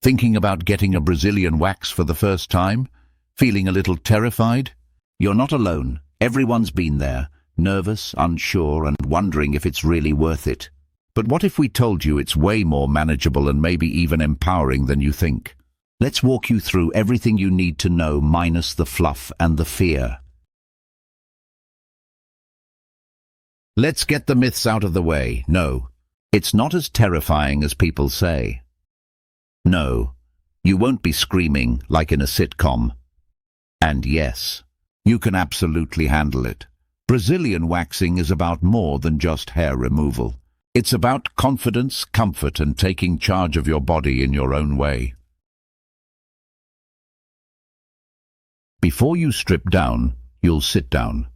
Thinking about getting a Brazilian wax for the first time? Feeling a little terrified? You're not alone. Everyone's been there, nervous, unsure, and wondering if it's really worth it. But what if we told you it's way more manageable and maybe even empowering than you think? Let's walk you through everything you need to know minus the fluff and the fear. Let's get the myths out of the way. No, it's not as terrifying as people say. No, you won't be screaming like in a sitcom. And yes, you can absolutely handle it. Brazilian waxing is about more than just hair removal. It's about confidence, comfort, and taking charge of your body in your own way. Before you strip down, you'll sit down.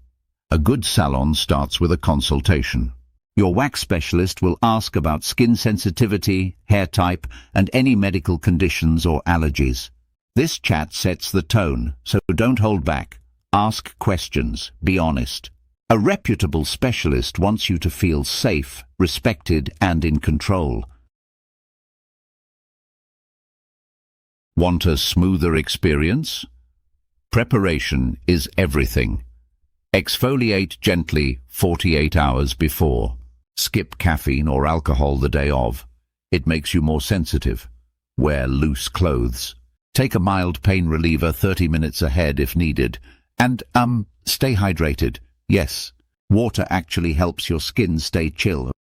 A good salon starts with a consultation. Your wax specialist will ask about skin sensitivity, hair type, and any medical conditions or allergies. This chat sets the tone, so don't hold back. Ask questions, be honest. A reputable specialist wants you to feel safe, respected, and in control. Want a smoother experience? Preparation is everything. Exfoliate gently 48 hours before. Skip caffeine or alcohol the day of. It makes you more sensitive. Wear loose clothes. Take a mild pain reliever 30 minutes ahead if needed. And, stay hydrated. Yes, water actually helps your skin stay chill.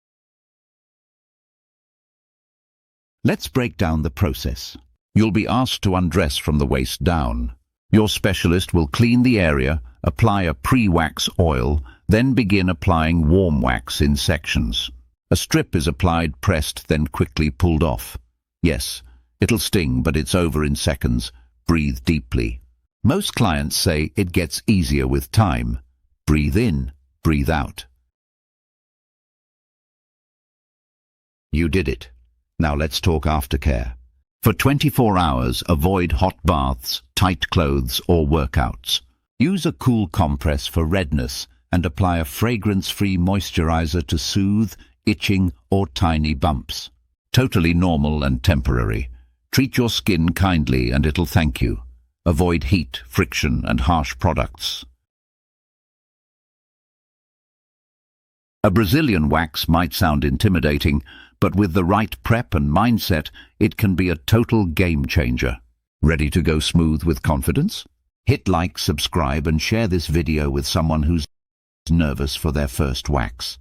Let's break down the process. You'll be asked to undress from the waist down. Your specialist will clean the area, apply a pre-wax oil, then begin applying warm wax in sections. A strip is applied, pressed, then quickly pulled off. Yes, it'll sting, but it's over in seconds. Breathe deeply. Most clients say it gets easier with time. Breathe in, breathe out. You did it. Now let's talk aftercare. For 24 hours, avoid hot baths, tight clothes, or workouts. Use a cool compress for redness and apply a fragrance-free moisturizer to soothe itching or tiny bumps. Totally normal and temporary. Treat your skin kindly and it'll thank you. Avoid heat, friction, and harsh products. A Brazilian wax might sound intimidating, but with the right prep and mindset, it can be a total game changer. Ready to go smooth with confidence? Hit like, subscribe, and share this video with someone who's nervous for their first wax.